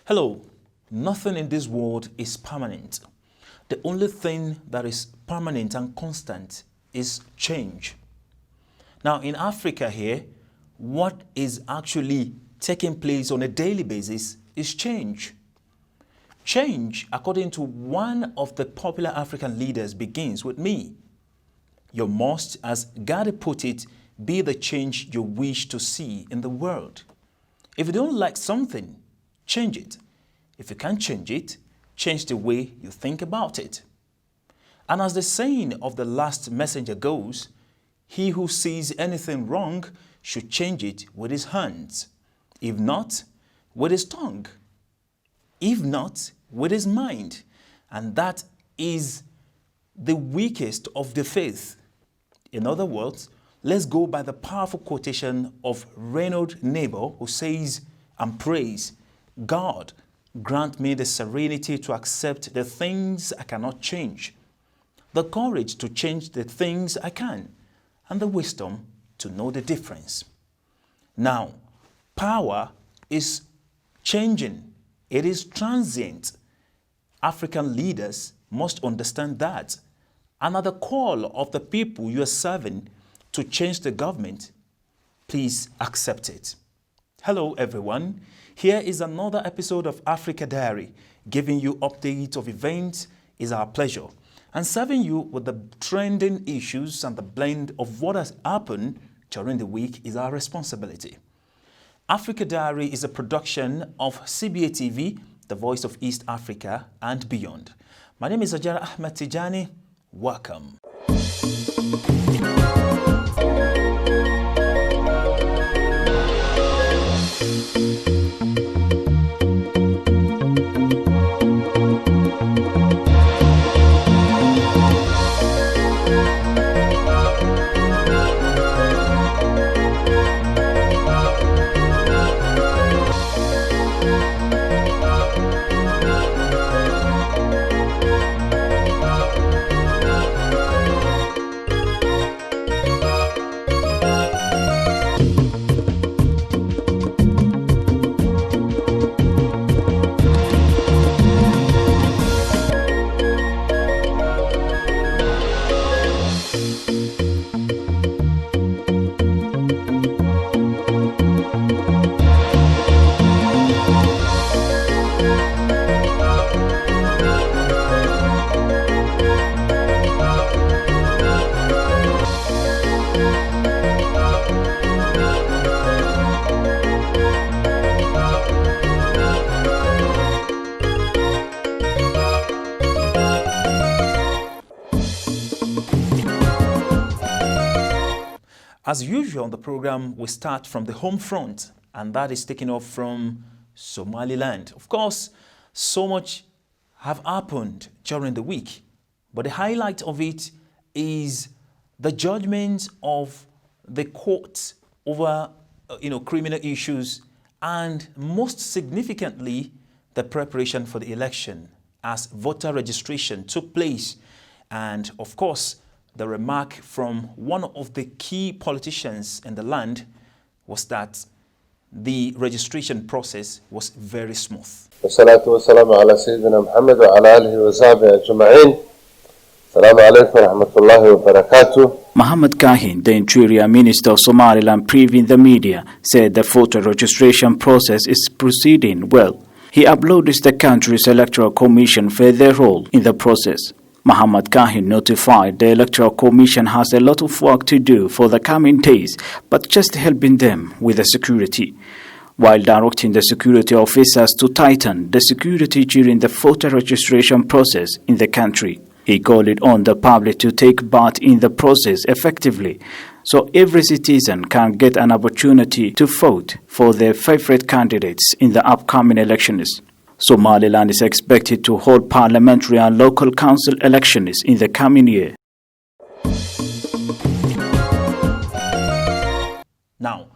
Hello, nothing in this world is permanent. The only thing that is permanent and constant is change. Now in Africa here, what is actually taking place on a daily basis is change. Change, according to one of the popular African leaders, begins with me. You must, as Gandhi put it, be the change you wish to see in the world. If you don't like something, change it. If you can't change it, change the way you think about it. And as the saying of the last messenger goes, he who sees anything wrong should change it with his hands. If not, with his tongue. If not, with his mind. And that is the weakest of the faith. In other words, let's go by the powerful quotation of Reynold Neighbor, who says and prays, God, grant me the serenity to accept the things I cannot change, the courage to change the things I can, and the wisdom to know the difference. Now, power is changing. It is transient. African leaders must understand that. And at the call of the people you are serving to change the government, please accept it. Hello, everyone. Here is another episode of Africa Diary. Giving you updates of events is our pleasure. And serving you with the trending issues and the blend of what has happened during the week is our responsibility. Africa Diary is a production of CBA TV, the voice of East Africa and beyond. My name is Ajara Tijani. Welcome. As usual on the program, we start from the home front, and that is taking off from Somaliland. Of course, so much have happened during the week, but the highlight of it is the judgment of the court over criminal issues, and most significantly, the preparation for the election as voter registration took place. And of course, the remark from one of the key politicians in the land was that the registration process was very smooth. والصلاة والسلام على سيدنا محمد وعلى آله وصحبه أجمعين. السلام عليكم ورحمة الله وبركاته. Mohammed Kahin, the Interior Minister of Somaliland, briefing the media, said the voter registration process is proceeding well. He applauded the country's Electoral Commission for their role in the process. Mohammed Kahin notified the Electoral Commission has a lot of work to do for the coming days, but just helping them with the security, while directing the security officers to tighten the security during the voter registration process in the country. He called on the public to take part in the process effectively, so every citizen can get an opportunity to vote for their favorite candidates in the upcoming elections. Somaliland is expected to hold parliamentary and local council elections in the coming year. Now,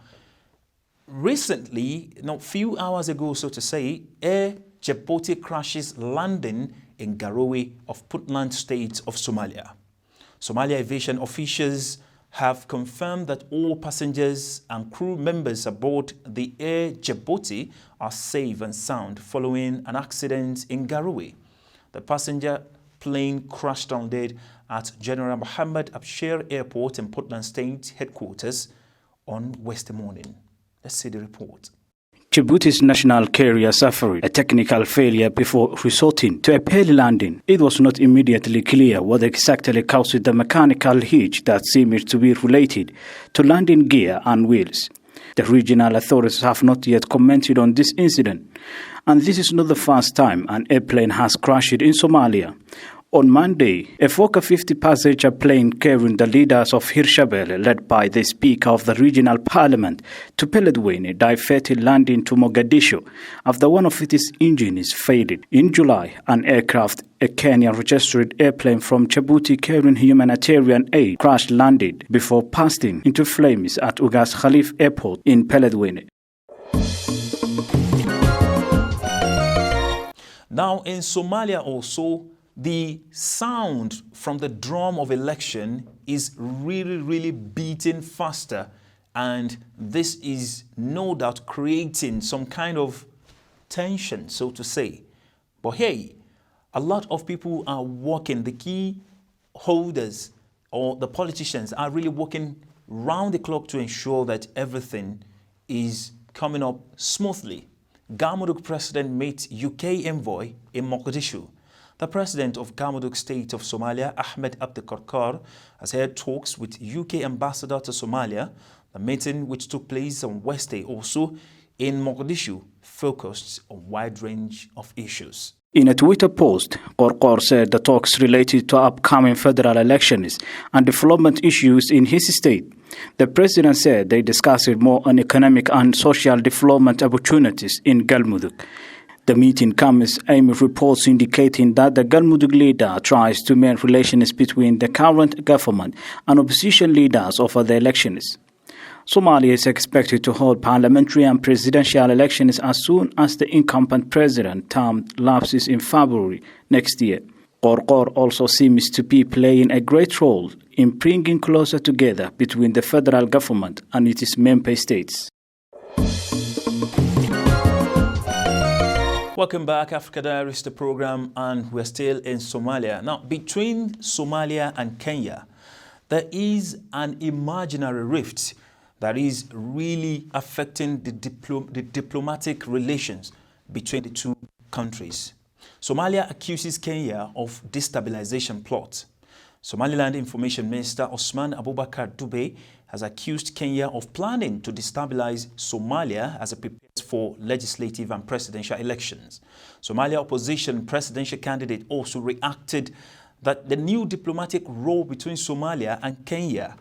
recently, a few hours ago, so to say, Air Djibouti crashes landing in Garowe of Puntland state of Somalia. Somalia aviation officials have confirmed that all passengers and crew members aboard the Air Djibouti are safe and sound following an accident in Garowe. The passenger plane crashed down dead at General Mohammed Abshir Airport in Puntland State headquarters on Wednesday morning. Let's see the report. Djibouti's national carrier suffered a technical failure before resorting to a pale landing. It was not immediately clear what exactly caused the mechanical hitch that seemed to be related to landing gear and wheels. The regional authorities have not yet commented on this incident, and this is not the first time an airplane has crashed in Somalia. On Monday, a Fokker 50-passenger plane carrying the leaders of Hirshabelle, led by the Speaker of the Regional Parliament, to Beledweyne, diverted landing to Mogadishu after one of its engines failed. In July, an aircraft, a Kenya-registered airplane from Djibouti carrying humanitarian aid, crash-landed before bursting into flames at Ugas Khalif Airport in Beledweyne. Now, in Somalia also, the sound from the drum of election is really beating faster, and this is no doubt creating some kind of tension, so to say. But hey, a lot of people are working, the key holders or the politicians are really working round the clock to ensure that everything is coming up smoothly. Gamudug president met UK envoy in Mogadishu. The president of Gamudug state of Somalia, Ahmed Abdikarkar, has held talks with UK ambassador to Somalia. The meeting, which took place on Wednesday also in Mogadishu, focused on a wide range of issues. In a Twitter post, Korkor said the talks related to upcoming federal elections and development issues in his state. The president said they discussed more on economic and social development opportunities in Galmudug. The meeting comes amid reports indicating that the Galmudug leader tries to mend relations between the current government and opposition leaders over the elections. Somalia is expected to hold parliamentary and presidential elections as soon as the incumbent president term lapses in February next year. Korkor also seems to be playing a great role in bringing closer together between the federal government and its member states. Welcome back, Africa Diaries, the program, and we're still in Somalia. Now, between Somalia and Kenya, there is an imaginary rift that is really affecting the diplomatic relations between the two countries. Somalia accuses Kenya of destabilization plot. Somaliland Information Minister Osman Abubakar Dube has accused Kenya of planning to destabilize Somalia as it prepares for legislative and presidential elections. Somalia opposition presidential candidate also reacted that the new diplomatic role between Somalia and Kenya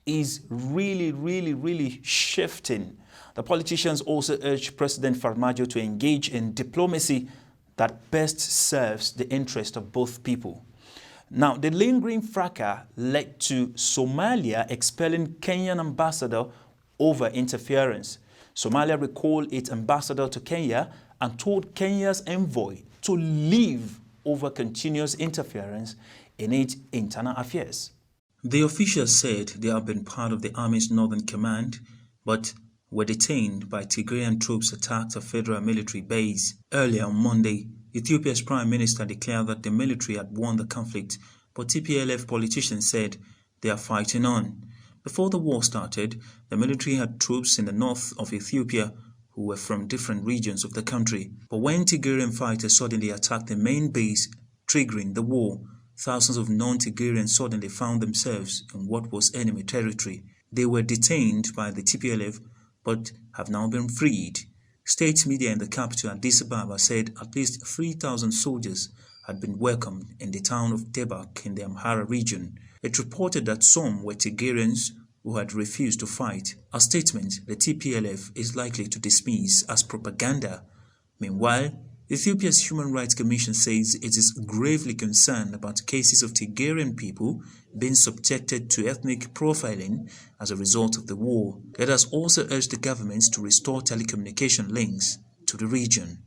is really shifting. The politicians also urged President Farmajo to engage in diplomacy that best serves the interest of both people. Now, the lingering fracas led to Somalia expelling Kenyan ambassador over interference. Somalia recalled its ambassador to Kenya and told Kenya's envoy to leave over continuous interference in its internal affairs. The officials said they have been part of the Army's Northern Command, but were detained by Tigrayan troops attacked a federal military base. Earlier on Monday, Ethiopia's Prime Minister declared that the military had won the conflict, but TPLF politicians said they are fighting on. Before the war started, the military had troops in the north of Ethiopia who were from different regions of the country. But when Tigrayan fighters suddenly attacked the main base, triggering the war, thousands of non-Tigrayans suddenly found themselves in what was enemy territory. They were detained by the TPLF but have now been freed. State media in the capital, Addis Ababa, said at least 3,000 soldiers had been welcomed in the town of Debak in the Amhara region. It reported that some were Tigrayans who had refused to fight, a statement the TPLF is likely to dismiss as propaganda. Meanwhile, Ethiopia's Human Rights Commission says it is gravely concerned about cases of Tigrayan people being subjected to ethnic profiling as a result of the war. It has also urged the government to restore telecommunication links to the region.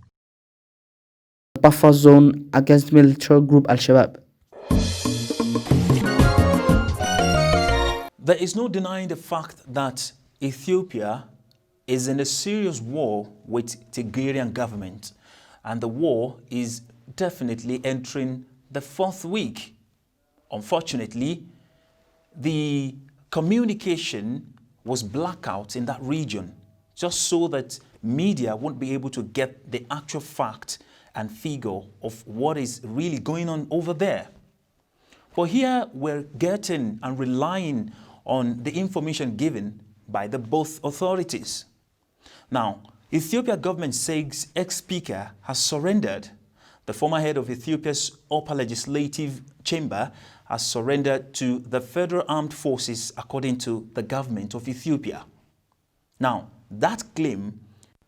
Buffer zone against military group Al-Shabaab. There is no denying the fact that Ethiopia is in a serious war with Tigrayan government, and the war is definitely entering the fourth week. Unfortunately, the communication was blackout in that region, just so that media won't be able to get the actual fact and figure of what is really going on over there. But here we're getting and relying on the information given by the both authorities. Now, Ethiopia government says ex-speaker has surrendered. The former head of Ethiopia's upper legislative chamber has surrendered to the Federal Armed Forces, according to the government of Ethiopia. Now, that claim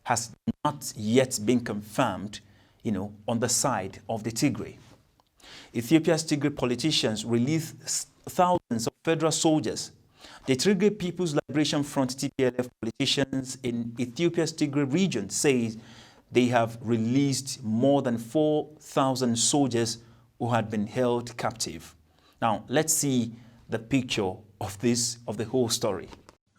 has not yet been confirmed, on the side of the Tigray. Ethiopia's Tigray politicians released thousands of federal soldiers. The Tigray People's Liberation Front TPLF politicians in Ethiopia's Tigray region say they have released more than 4,000 soldiers who had been held captive. Now, let's see the picture of the whole story.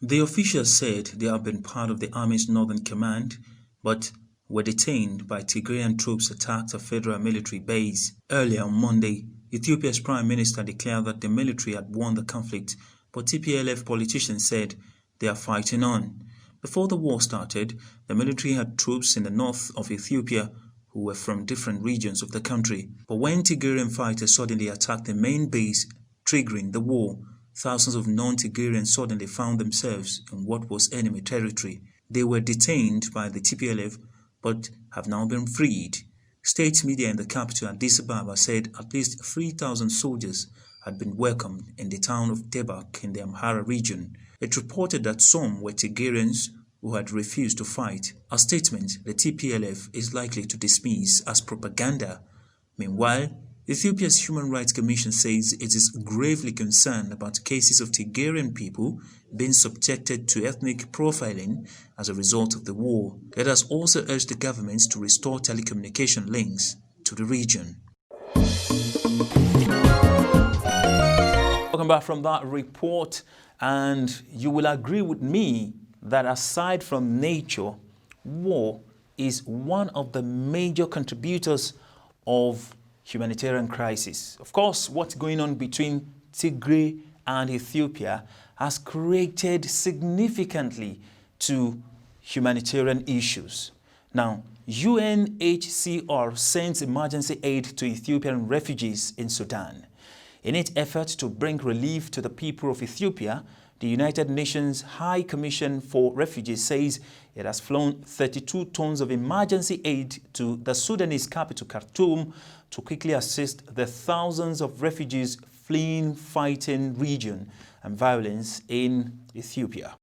The officials said they have been part of the Army's Northern Command, but were detained by Tigrayan troops attacked a federal military base. Earlier on Monday, Ethiopia's Prime Minister declared that the military had won the conflict, but TPLF politicians said they are fighting on. Before the war started, the military had troops in the north of Ethiopia who were from different regions of the country. But when Tigrayan fighters suddenly attacked the main base, triggering the war, thousands of non-Tigrayans suddenly found themselves in what was enemy territory. They were detained by the TPLF but have now been freed. State media in the capital, Addis Ababa, said at least 3,000 soldiers had been welcomed in the town of Debak in the Amhara region. It reported that some were Tigrayans who had refused to fight, a statement the TPLF is likely to dismiss as propaganda. Meanwhile, Ethiopia's Human Rights Commission says it is gravely concerned about cases of Tigrayan people being subjected to ethnic profiling as a result of the war. It has also urged the government to restore telecommunication links to the region. Welcome back from that report, and you will agree with me that aside from nature, war is one of the major contributors of humanitarian crisis. Of course, what's going on between Tigray and Ethiopia has created significantly to humanitarian issues. Now, UNHCR sends emergency aid to Ethiopian refugees in Sudan. In its effort to bring relief to the people of Ethiopia, the United Nations High Commission for Refugees says it has flown 32 tons of emergency aid to the Sudanese capital, Khartoum, to quickly assist the thousands of refugees fleeing fighting region and violence in Ethiopia.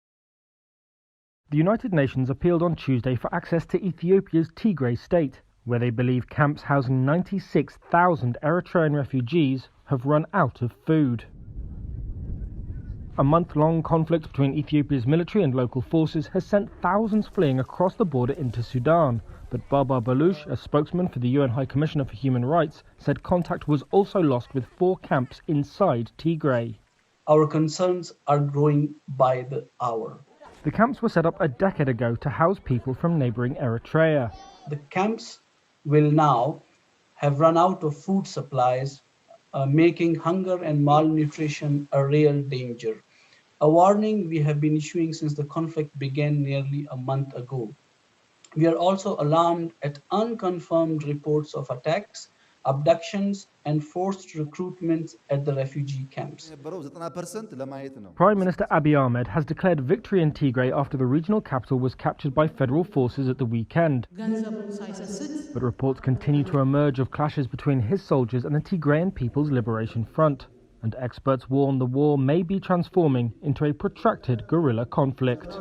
The United Nations appealed on Tuesday for access to Ethiopia's Tigray state, where they believe camps housing 96,000 Eritrean refugees have run out of food. A month-long conflict between Ethiopia's military and local forces has sent thousands fleeing across the border into Sudan, but Baba Balouch, a spokesman for the UN High Commissioner for Human Rights, said contact was also lost with 4 camps inside Tigray. Our concerns are growing by the hour. The camps were set up a decade ago to house people from neighbouring Eritrea. The camps will now have run out of food supplies, making hunger and malnutrition a real danger. A warning we have been issuing since the conflict began nearly a month ago. We are also alarmed at unconfirmed reports of attacks, abductions, and forced recruitment at the refugee camps. Prime Minister Abiy Ahmed has declared victory in Tigray after the regional capital was captured by federal forces at the weekend. But reports continue to emerge of clashes between his soldiers and the Tigrayan People's Liberation Front, and experts warn the war may be transforming into a protracted guerrilla conflict.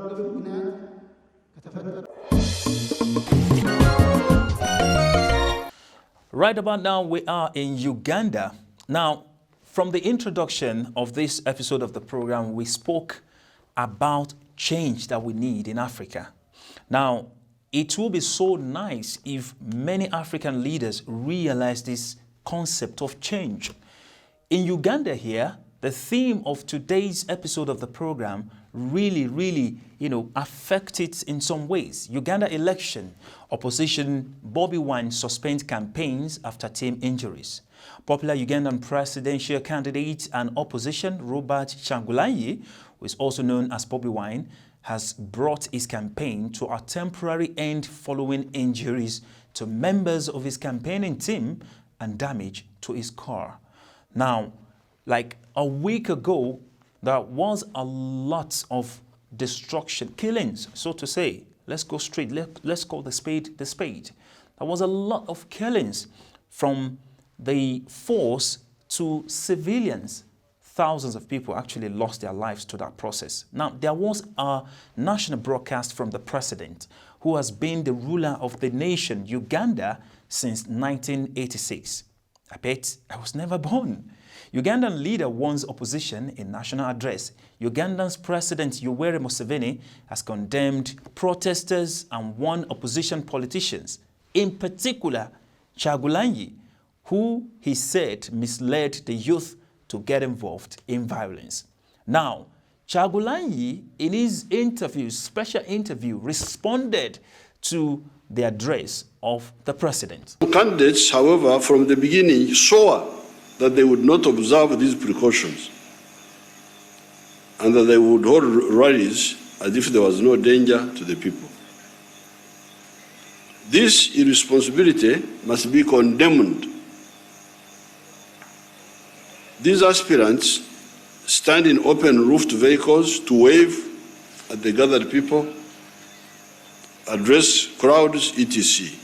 Right about now, we are in Uganda. Now, from the introduction of this episode of the program, we spoke about change that we need in Africa. Now, it will be so nice if many African leaders realize this concept of change. In Uganda here, the theme of today's episode of the program really, affect it in some ways. Uganda election, opposition Bobi Wine suspends campaigns after team injuries. Popular Ugandan presidential candidate and opposition Robert Kyagulanyi, who is also known as Bobi Wine, has brought his campaign to a temporary end following injuries to members of his campaigning team and damage to his car. Now, like a week ago, there was a lot of destruction, killings, so to say. Let's go straight. Let's call the spade the spade. There was a lot of killings from the force to civilians. Thousands of people actually lost their lives to that process. Now, there was a national broadcast from the president, who has been the ruler of the nation, Uganda, since 1986. I bet I was never born. Ugandan leader warns opposition in national address. Ugandan's President Yoweri Museveni has condemned protesters and warned opposition politicians, in particular Kyagulanyi, who he said misled the youth to get involved in violence. Now, Kyagulanyi, in his interview, special interview, responded to the address of the president. Candidates, however, from the beginning saw that they would not observe these precautions and that they would hold rallies as if there was no danger to the people. This irresponsibility must be condemned. These aspirants stand in open-roofed vehicles to wave at the gathered people, address crowds, etc.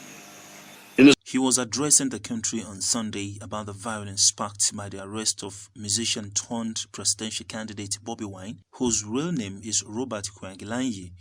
He was addressing the country on Sunday about the violence sparked by the arrest of musician turned presidential candidate Bobi Wine, whose real name is Robert Kyagulanyi.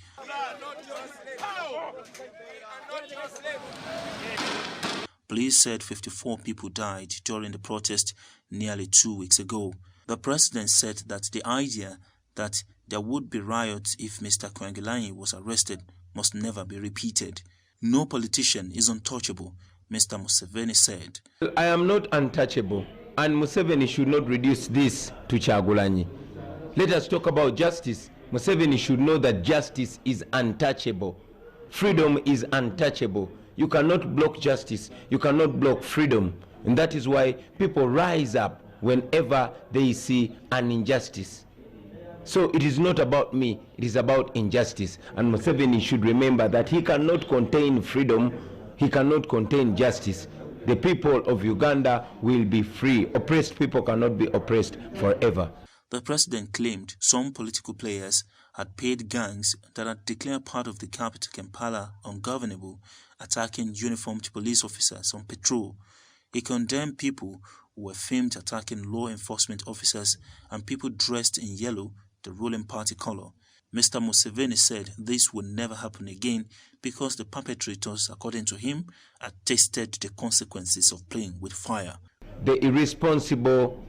Police said 54 people died during the protest nearly 2 weeks ago. The president said that the idea that there would be riots if Mr. Kyagulanyi was arrested must never be repeated. No politician is untouchable, Mr. Museveni said. I am not untouchable, and Museveni should not reduce this to Kyagulanyi. Let us talk about justice. Museveni should know that justice is untouchable. Freedom is untouchable. You cannot block justice. You cannot block freedom. And that is why people rise up whenever they see an injustice. So it is not about me, it is about injustice. And Museveni should remember that he cannot contain freedom, he cannot contain justice. The people of Uganda will be free. Oppressed people cannot be oppressed forever. The president claimed some political players had paid gangs that had declared part of the capital Kampala ungovernable, attacking uniformed police officers on patrol. He condemned people who were filmed attacking law enforcement officers and people dressed in yellow, the ruling party color. Mr. Museveni said this would never happen again because the perpetrators, according to him, had tasted the consequences of playing with fire. The irresponsible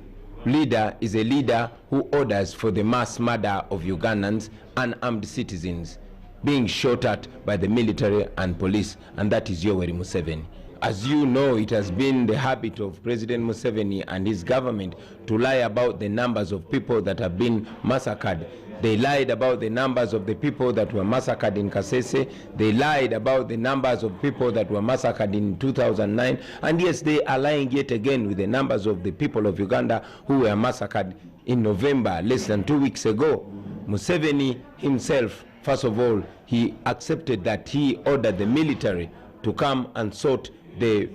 leader is a leader who orders for the mass murder of Ugandans and armed citizens being shot at by the military and police, and that is Yoweri Museveni. As you know, it has been the habit of President Museveni and his government to lie about the numbers of people that have been massacred. They lied about the numbers of the people that were massacred in Kasese. They lied about the numbers of people that were massacred in 2009. And yes, they are lying yet again with the numbers of the people of Uganda who were massacred in November, less than 2 weeks ago. Museveni himself, first of all, he accepted that he ordered the military to come and sort the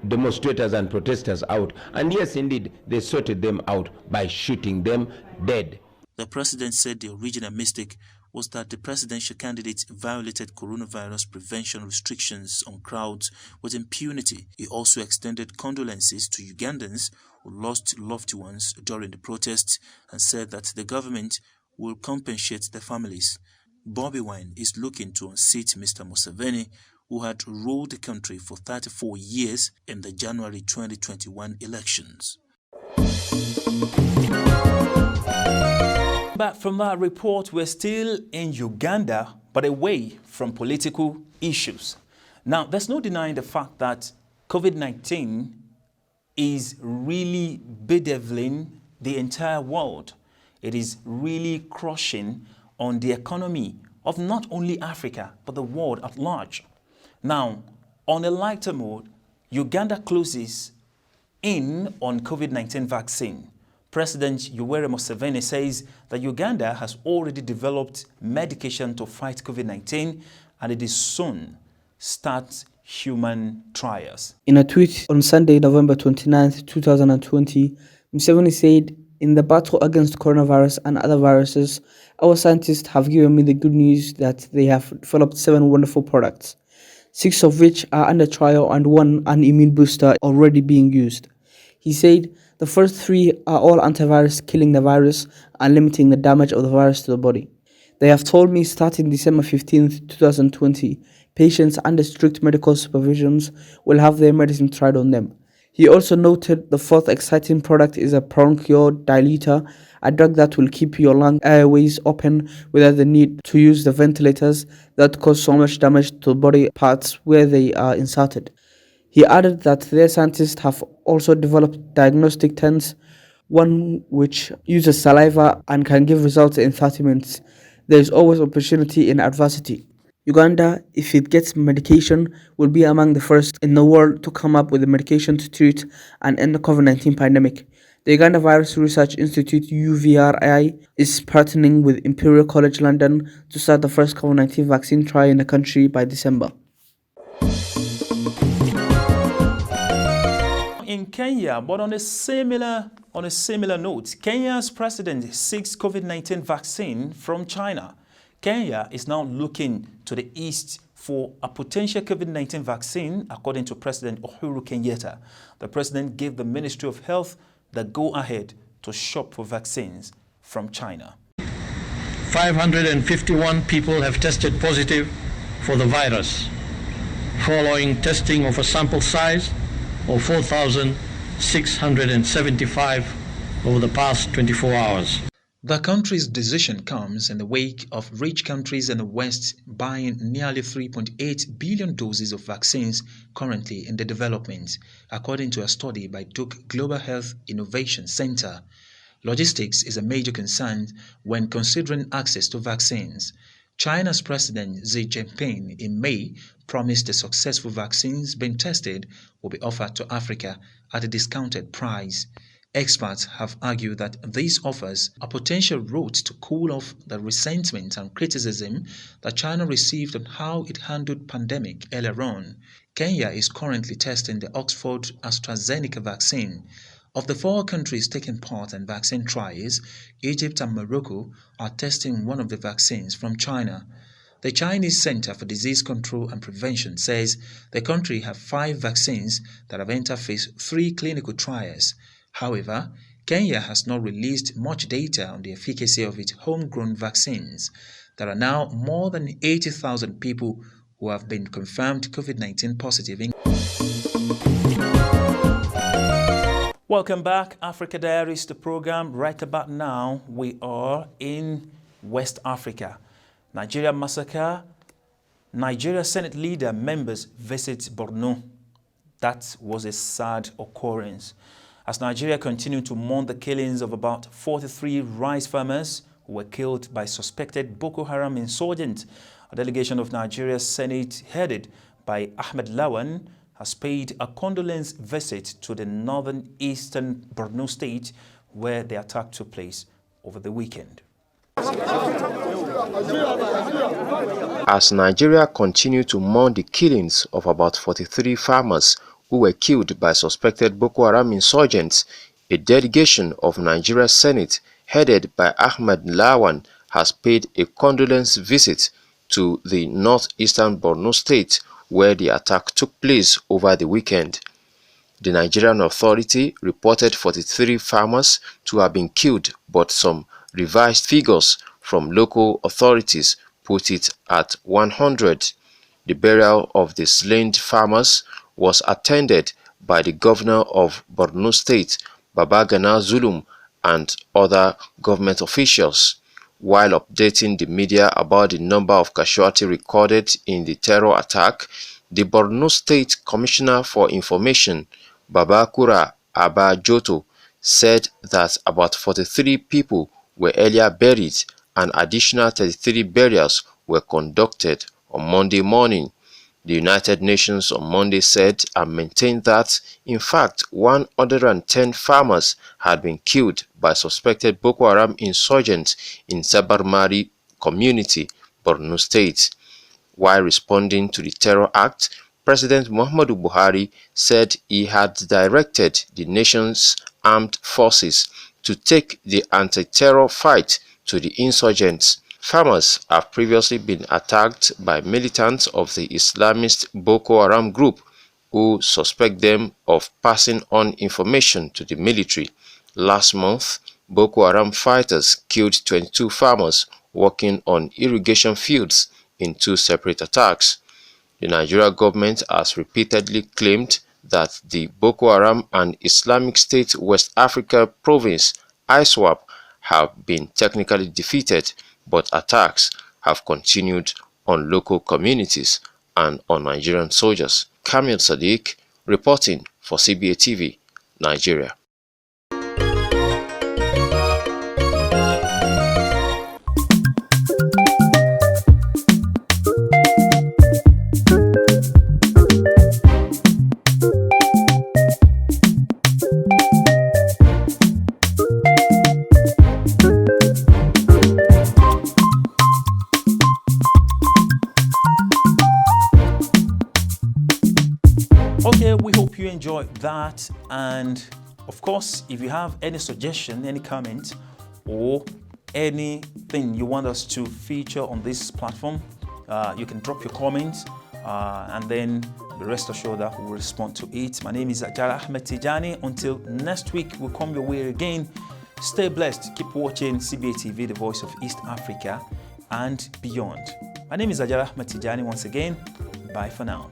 demonstrators and protesters out. And yes, indeed, they sorted them out by shooting them dead. The president said the original mistake was that the presidential candidate violated coronavirus prevention restrictions on crowds with impunity. He also extended condolences to Ugandans who lost loved ones during the protests and said that the government will compensate their families. Bobi Wine is looking to unseat Mr. Museveni, who had ruled the country for 34 years in the January 2021 elections. Back from that report, we're still in Uganda, but away from political issues. Now, there's no denying the fact that COVID-19 is really bedeviling the entire world. It is really crushing on the economy of not only Africa, but the world at large. Now, on a lighter note, Uganda closes in on COVID-19 vaccine. President Yoweri Museveni says that Uganda has already developed medication to fight COVID-19 and it is soon start human trials. In a tweet on Sunday, November 29, 2020, Museveni said, "In the battle against coronavirus and other viruses, our scientists have given me the good news that they have developed 7 wonderful products, 6 of which are under trial and 1 an immune booster already being used." He said, "The first 3 are all antivirus, killing the virus and limiting the damage of the virus to the body. They have told me starting December 15, 2020, patients under strict medical supervisions will have their medicine tried on them." He also noted the 4th exciting product is a bronchial dilator, a drug that will keep your lung airways open without the need to use the ventilators that cause so much damage to body parts where they are inserted. He added that their scientists have also developed diagnostic tents, one which uses saliva and can give results in 30 minutes. There is always opportunity in adversity. Uganda, if it gets medication, will be among the first in the world to come up with a medication to treat and end the COVID-19 pandemic. The Uganda Virus Research Institute UVRI is partnering with Imperial College London to start the first COVID-19 vaccine trial in the country by December. In Kenya, but on a similar note, Kenya's president seeks COVID-19 vaccine from China. Kenya is now looking to the east for a potential COVID-19 vaccine, according to President Uhuru Kenyatta. The president gave the Ministry of Health the go-ahead to shop for vaccines from China. 551 people have tested positive for the virus, following testing of a sample size of 4,675 over the past 24 hours. The country's decision comes in the wake of rich countries in the West buying nearly 3.8 billion doses of vaccines currently in the development, according to a study by Duke Global Health Innovation Center. Logistics is a major concern when considering access to vaccines. China's President Xi Jinping in May promised the successful vaccines being tested will be offered to Africa at a discounted price. Experts have argued that this offers a potential route to cool off the resentment and criticism that China received on how it handled pandemic earlier on. Kenya is currently testing the Oxford AstraZeneca vaccine. Of the 4 countries taking part in vaccine trials, Egypt and Morocco are testing one of the vaccines from China. The Chinese Center for Disease Control and Prevention says the country have 5 vaccines that have entered phase 3 clinical trials. However, Kenya has not released much data on the efficacy of its homegrown vaccines. There are now more than 80,000 people who have been confirmed COVID-19 positive. Welcome back, Africa Diaries, the program. Right about now, we are in West Africa. Nigeria massacre. Nigeria Senate leader members visit Borno. That was a sad occurrence. As Nigeria continued to mourn the killings of about 43 rice farmers who were killed by suspected Boko Haram insurgents, a delegation of Nigeria's Senate headed by Ahmed Lawan has paid a condolence visit to the northern eastern Borno state where the attack took place over the weekend. As Nigeria continued to mourn the killings of about 43 farmers who were killed by suspected Boko Haram insurgents, a delegation of Nigeria's Senate, headed by Ahmed Lawan, has paid a condolence visit to the northeastern Borno state where the attack took place over the weekend. The Nigerian Authority reported 43 farmers to have been killed, but some revised figures from local authorities put it at 100. The burial of the slain farmers was attended by the governor of Borno State, Babagana Zulum, and other government officials. While updating the media about the number of casualties recorded in the terror attack, the Borno State Commissioner for Information, Babakura Abajoto, said that about 43 people were earlier buried and additional 33 burials were conducted on Monday morning. The United Nations on Monday said and maintained that, in fact, 110 farmers had been killed by suspected Boko Haram insurgents in Sabarmari community, Borno State. While responding to the terror act, President Muhammadu Buhari said he had directed the nation's armed forces to take the anti-terror fight to the insurgents. Farmers have previously been attacked by militants of the Islamist Boko Haram group who suspect them of passing on information to the military. Last month, Boko Haram fighters killed 22 farmers working on irrigation fields in 2 separate attacks. The Nigeria government has repeatedly claimed that the Boko Haram and Islamic State West Africa province ISWAP have been technically defeated, but attacks have continued on local communities and on Nigerian soldiers. Kamil Sadiq reporting for CBA TV, Nigeria. Okay, we hope you enjoyed that, and of course, if you have any suggestion, any comment, or anything you want us to feature on this platform, you can drop your comments, and then be rest assured that we will respond to it. My name is Ajara Tijani. Until next week, we'll come your way again. Stay blessed. Keep watching CBA TV, the voice of East Africa and beyond. My name is Ajara Tijani once again. Bye for now.